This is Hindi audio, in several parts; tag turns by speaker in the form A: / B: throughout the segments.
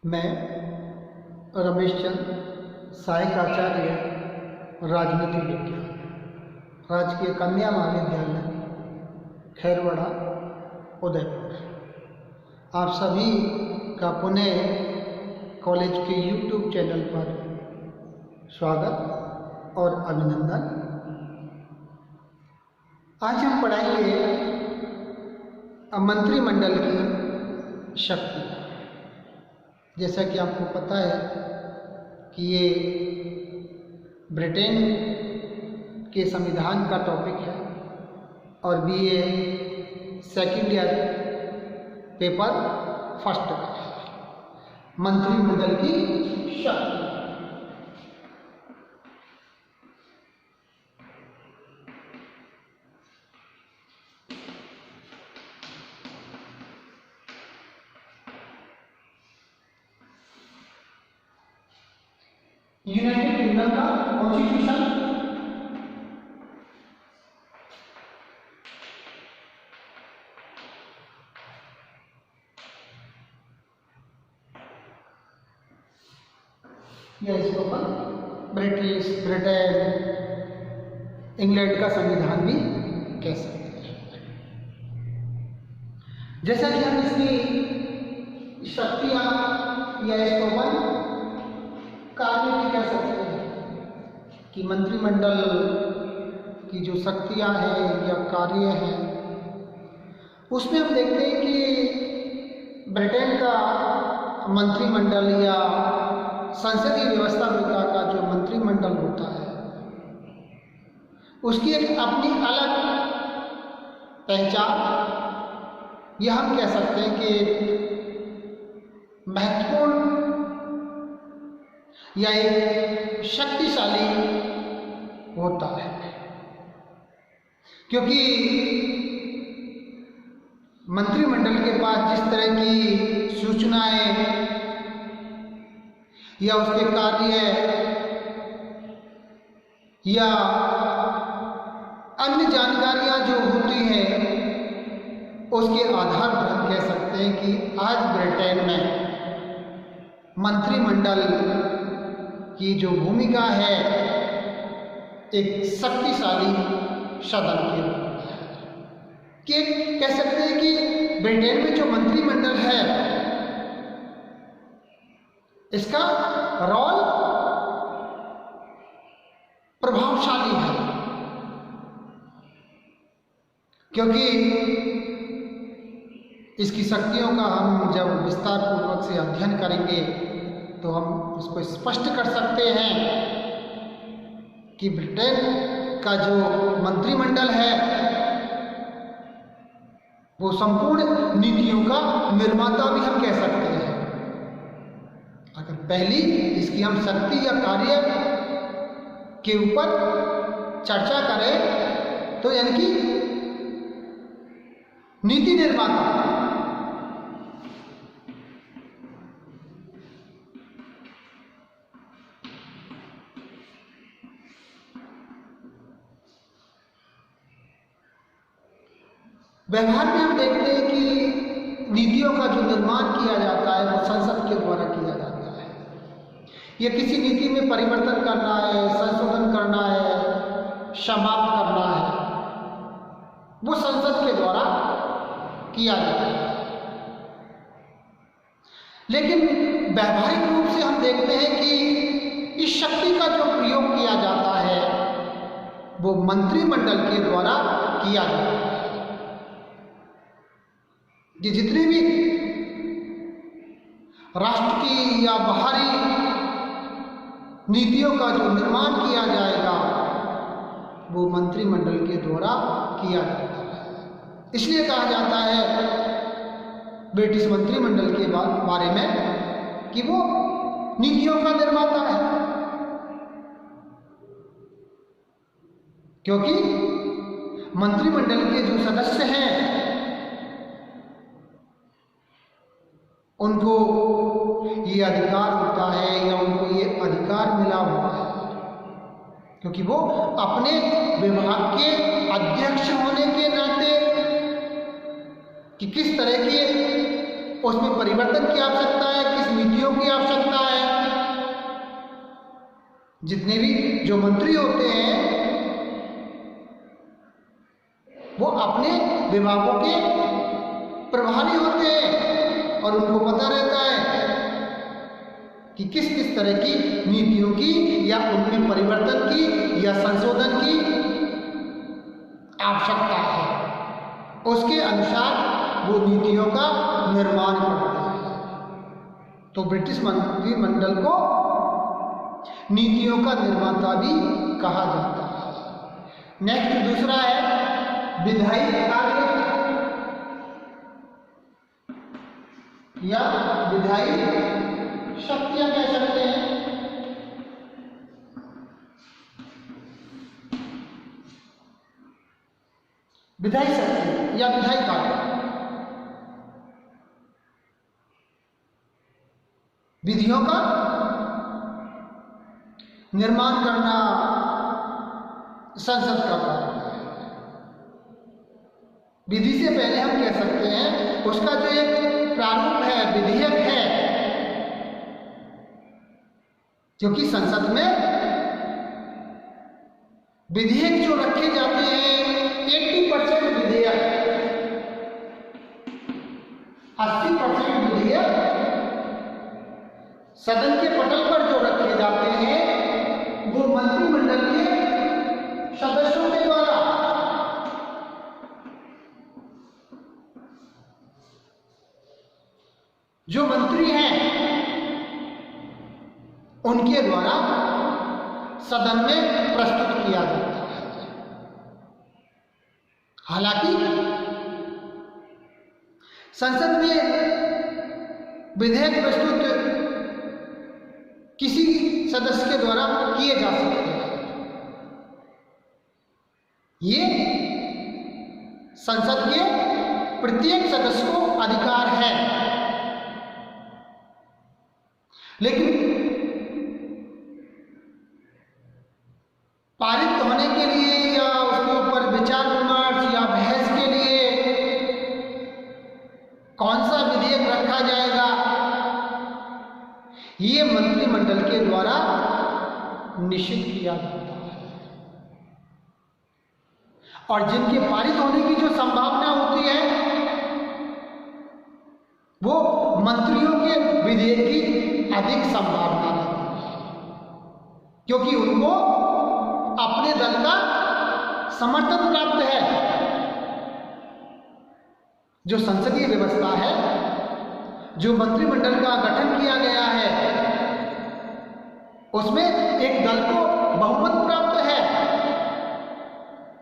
A: मैं रमेश चंद, सहायक आचार्य राजनीति विज्ञान, राजकीय कन्या महाविद्यालय खैरवाड़ा उदयपुर, आप सभी का पुनः कॉलेज के YouTube चैनल पर स्वागत और अभिनंदन। आज हम पढ़ाएंगे मंत्रिमंडल की शक्ति। जैसा कि आपको पता है कि ये ब्रिटेन के संविधान का टॉपिक है और BA second year paper first का है, मंत्रिमंडल की शक्ति। यूनाइटेड किंगडम का कॉन्स्टिट्यूशन या इसको अपन ब्रिटेन, इंग्लैंड का संविधान भी कह सकते हैं। जैसा कि हम इसकी शक्तियां या इसको अपन कार्य भी कह सकते हैं कि मंत्रिमंडल की जो शक्तियां हैं या कार्य हैं, उसमें हम देखते हैं कि ब्रिटेन का मंत्रिमंडल या संसदीय व्यवस्था का जो मंत्रिमंडल होता है, उसकी एक अपनी अलग पहचान यह हम कह सकते हैं कि महत्वपूर्ण या एक शक्तिशाली होता है, क्योंकि मंत्रिमंडल के पास जिस तरह की सूचनाएं या उसके कार्य या अन्य जानकारियां जो होती हैं, उसके आधार पर हम कह सकते हैं कि आज ब्रिटेन में मंत्रिमंडल की जो भूमिका है एक शक्तिशाली सदन के रूप में है। कि कह सकते हैं कि ब्रिटेन में जो मंत्रिमंडल है, इसका रोल प्रभावशाली है, क्योंकि इसकी शक्तियों का हम जब विस्तार पूर्वक से अध्ययन करेंगे तो हम इसको स्पष्ट कर सकते हैं कि ब्रिटेन का जो मंत्रिमंडल है वो संपूर्ण नीतियों का निर्माता भी हम कह सकते हैं। अगर पहली इसकी हम शक्ति या कार्य के ऊपर चर्चा करें तो यानी कि नीति निर्माता। व्यवहार में हम देखते हैं कि नीतियों का जो निर्माण किया जाता है वो संसद के द्वारा किया जाता है। यह किसी नीति में परिवर्तन करना है, संशोधन करना है, समाप्त करना है, वो संसद के द्वारा किया जाता है। लेकिन व्यावहारिक रूप से हम देखते हैं कि इस शक्ति का जो प्रयोग किया जाता है वो मंत्रिमंडल के द्वारा किया जाता है। ये जितनी भी राष्ट्र की या बाहरी नीतियों का जो निर्माण किया जाएगा वो मंत्रिमंडल के द्वारा किया जाता है। इसलिए कहा जाता है ब्रिटिश मंत्रिमंडल के बारे में कि वो नीतियों का निर्माता है, क्योंकि मंत्रिमंडल के जो सदस्य हैं उनको ये अधिकार होता है या उनको ये अधिकार मिला हुआ है, क्योंकि वो अपने विभाग के अध्यक्ष होने के नाते कि किस तरह के उसमें परिवर्तन की आवश्यकता है, किस नीतियों जितने भी जो मंत्री होते हैं वो अपने विभागों के प्रभारी होते हैं और उनको पता रहता है कि किस किस तरह की नीतियों की या उनमें परिवर्तन की या संशोधन की आवश्यकता है। उसके अनुसार वो नीतियों का निर्माण करते हैं। तो ब्रिटिश मंत्रिमंडल को नीतियों का निर्माता भी कहा जाता है। नेक्स्ट दूसरा है विधायी कार्य या विधायी शक्तियां कह सकते हैं। विधायी शक्ति या विधायी कार्य विधियों का निर्माण करना संसद का कार्य है। विधि से पहले हम कह सकते हैं उसका जो एक प्रारूप है, विधेयक है, क्योंकि संसद में विधेयक जो रखे जाते हैं 80% विधेयक, 80% विधेयक सदन के पटल पर जो रखे जाते हैं वो मंत्रिमंडल के सदस्यों के द्वारा जो मंत्री हैं उनके द्वारा सदन में प्रस्तुत किया जाता है। हालांकि संसद में विधेयक प्रस्तुत किसी सदस्य के द्वारा किए जा सकते हैं। ये संसद के प्रत्येक सदस्य को अधिकार है, लेकिन पारित होने के लिए या उसके ऊपर विचार विमर्श या बहस के लिए कौन सा विधेयक रखा जाएगा, ये मंत्रिमंडल के द्वारा निश्चित किया जाता है। और जिनके पारित होने की जो संभावना होती है वो मंत्रियों के विधेयक की अधिक संभावना रहती है, क्योंकि उनको अपने दल का समर्थन प्राप्त है। जो संसदीय व्यवस्था है, जो मंत्रिमंडल का गठन किया गया है, उसमें एक दल को बहुमत प्राप्त है,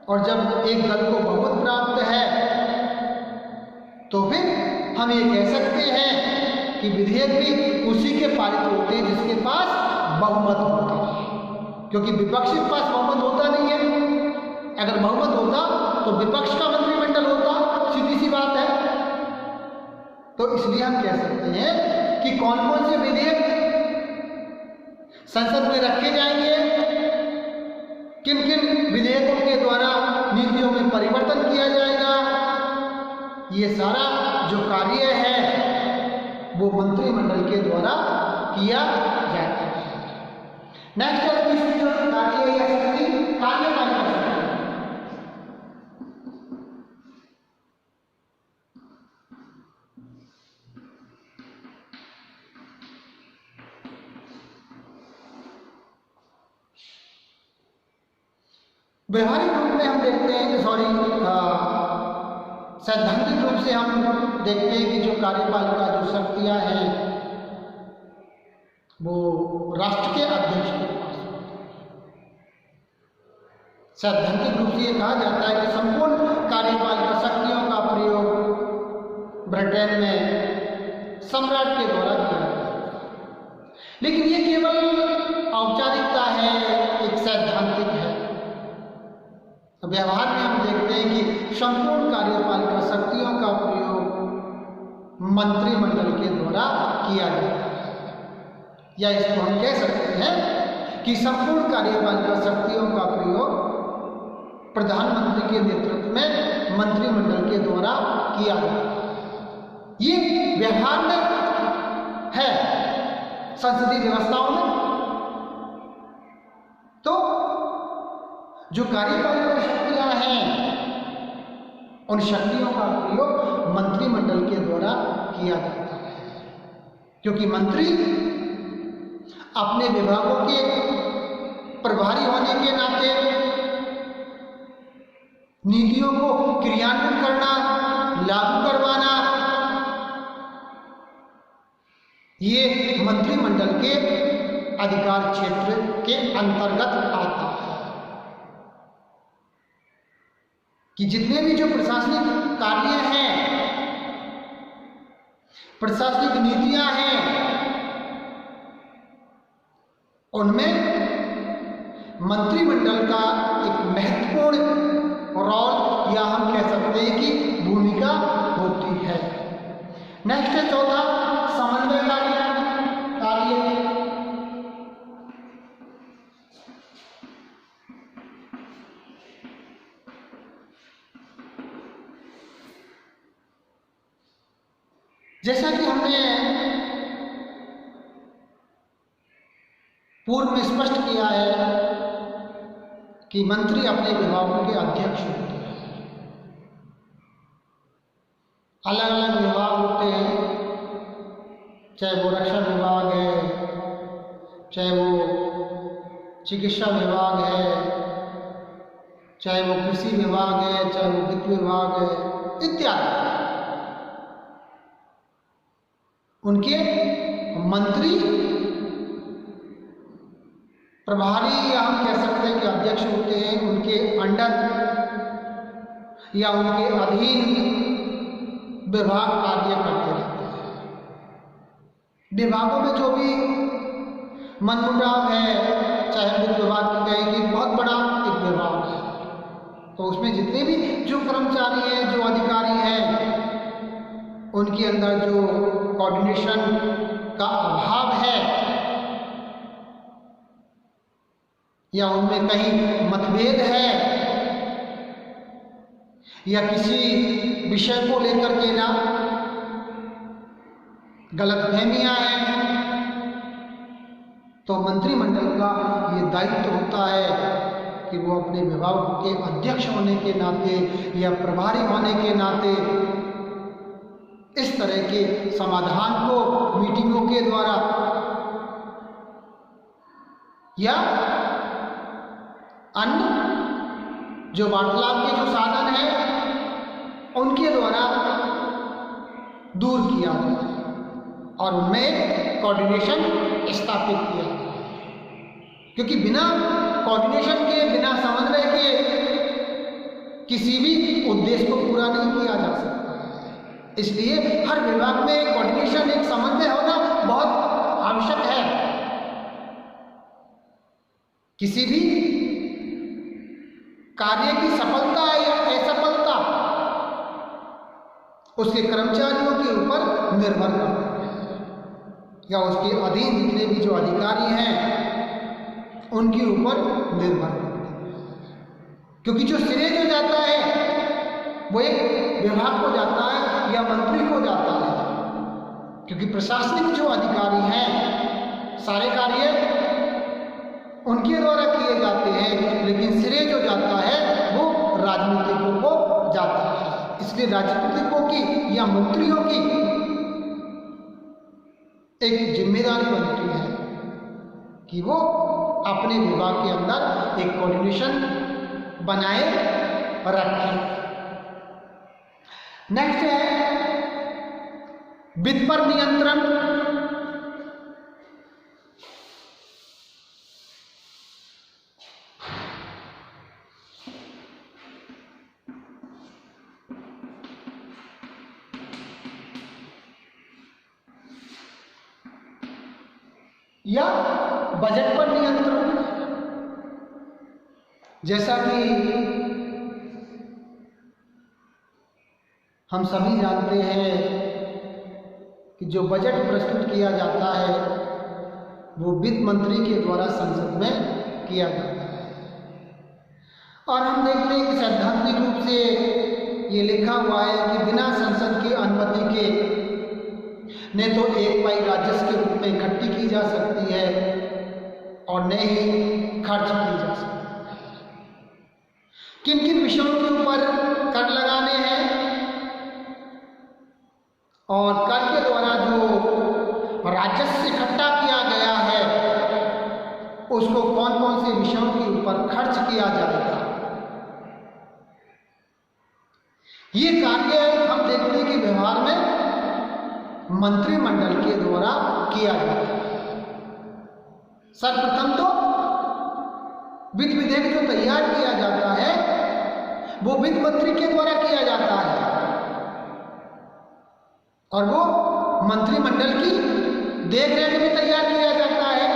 A: और जब एक दल को बहुमत प्राप्त है तो फिर हम ये कह सकते हैं कि विधेयक भी उसी के पारित होते हैं जिसके पास बहुमत होता है, क्योंकि विपक्ष के पास बहुमत होता नहीं है। अगर बहुमत होता तो विपक्ष का मंत्रिमंडल होता, सीधी सी बात है। तो इसलिए हम कह सकते हैं कि कौन कौन से विधेयक संसद में रखे जाएंगे, किन किन विधेयकों के द्वारा नीतियों में परिवर्तन किया जाएगा, ये सारा जो कार्य है वो मंत्रिमंडल के द्वारा किया जाता है। नेक्स्ट है तीसरी जो कार्य या शक्ति कार्यपालिका शक्ति। व्यवहारिक रूप में हम देखते हैं कि सैद्धांतिक रूप से हम देखते हैं कि जो कार्यपालिका जो शक्तियां हैं वो राष्ट्र के अध्यक्ष के पास होती है। सैद्धांतिक रूप से ये कहा जाता है कि संपूर्ण कार्यपालिका शक्तियों का प्रयोग ब्रिटेन में सम्राट के द्वारा किया जाता है, लेकिन ये केवल औपचारिकता है, एक सैद्धांतिक है। व्यवहार में हम देखते हैं कि संपूर्ण कार्यपालिका शक्तियों का प्रयोग मंत्रिमंडल के द्वारा किया जाता है, या इसको हम कह सकते हैं कि संपूर्ण कार्यपालिका शक्तियों का प्रयोग प्रधानमंत्री के नेतृत्व में मंत्रिमंडल के द्वारा किया जाता है। ये व्यवहार में है संसदीय व्यवस्थाओं में। जो कार्यपालिका शक्तियां हैं उन शक्तियों का प्रयोग मंत्रिमंडल के द्वारा किया जाता है, क्योंकि मंत्री अपने विभागों के प्रभारी होने के नाते नीतियों को क्रियान्वित करना, लागू करवाना, ये मंत्रिमंडल के अधिकार क्षेत्र के अंतर्गत आता है। कि जितने भी जो प्रशासनिक कार्य हैं, प्रशासनिक नीतियां हैं, उनमें मंत्रिमंडल का एक महत्वपूर्ण रोल या हम कह सकते हैं कि भूमिका होती है। नेक्स्ट है चौथा, समन्वयकारी कार्य। जैसा कि हमने पूर्व में स्पष्ट किया है कि मंत्री अपने विभागों के अध्यक्ष होते हैं। अलग अलग विभाग होते हैं, चाहे वो रक्षा विभाग है, चाहे वो चिकित्सा विभाग है, चाहे वो कृषि विभाग है, चाहे वो वित्त विभाग है, इत्यादि। उनके मंत्री प्रभारी या हम कह सकते हैं कि अध्यक्ष होते हैं, उनके अंडर या उनके अधीन विभाग कार्य करते रहते हैं। विभागों में जो भी मनमुटाव है, चाहे वित्त विभाग की कहें कि बहुत बड़ा एक विभाग है, तो उसमें जितने भी जो कर्मचारी हैं, जो अधिकारी हैं, उनके अंदर जो कोऑर्डिनेशन का अभाव है या उनमें कहीं मतभेद है या किसी विषय को लेकर के ना गलतफहमियां हैं, तो मंत्रिमंडल का ये दायित्व होता है कि वो अपने विभाग के अध्यक्ष होने के नाते या प्रभारी होने के नाते इस तरह के समाधान को मीटिंगों के द्वारा या अन्य जो वार्तालाप के जो साधन हैं उनके द्वारा दूर किया जाता है और उनमें कोऑर्डिनेशन स्थापित किया जाता है, क्योंकि बिना कोऑर्डिनेशन के, बिना समन्वय के किसी भी उद्देश्य को पूरा नहीं किया जा सकता। इसलिए हर विभाग में एक कोऑर्डिनेशन, एक समन्वय होना बहुत आवश्यक है। किसी भी कार्य की सफलता या असफलता उसके कर्मचारियों के ऊपर निर्भर करती है या उसके अधीन जितने भी जो अधिकारी हैं उनके ऊपर निर्भर करती है, क्योंकि जो सिरे जो जाता है वो एक विभाग को जाता है या मंत्री को जाता है, क्योंकि प्रशासनिक जो अधिकारी हैं सारे कार्य उनके द्वारा किए जाते हैं, लेकिन श्रेय जो जाता है वो राजनीतिकों को जाता है। इसलिए राजनीतिकों की या मंत्रियों की एक जिम्मेदारी बनती है कि वो अपने विभाग के अंदर एक कोऑर्डिनेशन बनाए रखें। नेक्स्ट है वित्त पर नियंत्रण। या बजट पर नियंत्रण। जैसा कि हम सभी जानते हैं कि जो बजट प्रस्तुत किया जाता है वो वित्त मंत्री के द्वारा संसद में किया जाता है, और हम देखते हैं कि सैद्धांतिक रूप से ये लिखा हुआ है कि बिना संसद की अनुमति के न तो एक पाई राजस्व के रूप में इकट्ठी की जा सकती है और न ही खर्च की जा सकती है। किन किन विषयों के ऊपर कर लगाने हैं और कर के द्वारा जो राजस्व इकट्ठा किया गया है उसको कौन कौन से विषयों के ऊपर खर्च किया जाएगा। ये कार्य हम देखते हैं कि व्यवहार में मंत्रिमंडल के द्वारा किया जाता है। सर्वप्रथम तो वित्त विधेयक जो तैयार किया जाता है वो वित्त मंत्री के द्वारा किया जाता है और वो मंत्रिमंडल की देखरेख में तैयार किया जाता है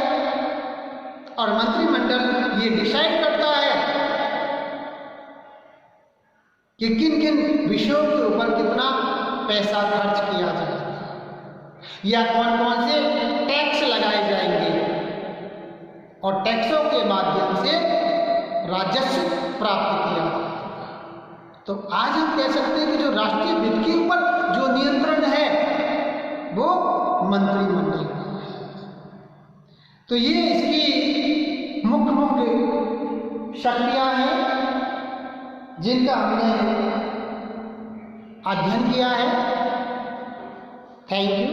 A: और मंत्रिमंडल ये डिसाइड करता है कि किन किन विषयों के ऊपर कितना पैसा खर्च किया जाएगा या कौन कौन से टैक्स लगाए जाएंगे और टैक्सों के माध्यम से राजस्व प्राप्त किया जाएगा। तो आज हम कह सकते हैं कि जो राष्ट्रीय वित्त के ऊपर जो नियंत्रण है वो मंत्रिमंडल का है। तो ये इसकी मुख्य मुख्य शक्तियां हैं जिनका हमने अध्ययन किया है। Thank you.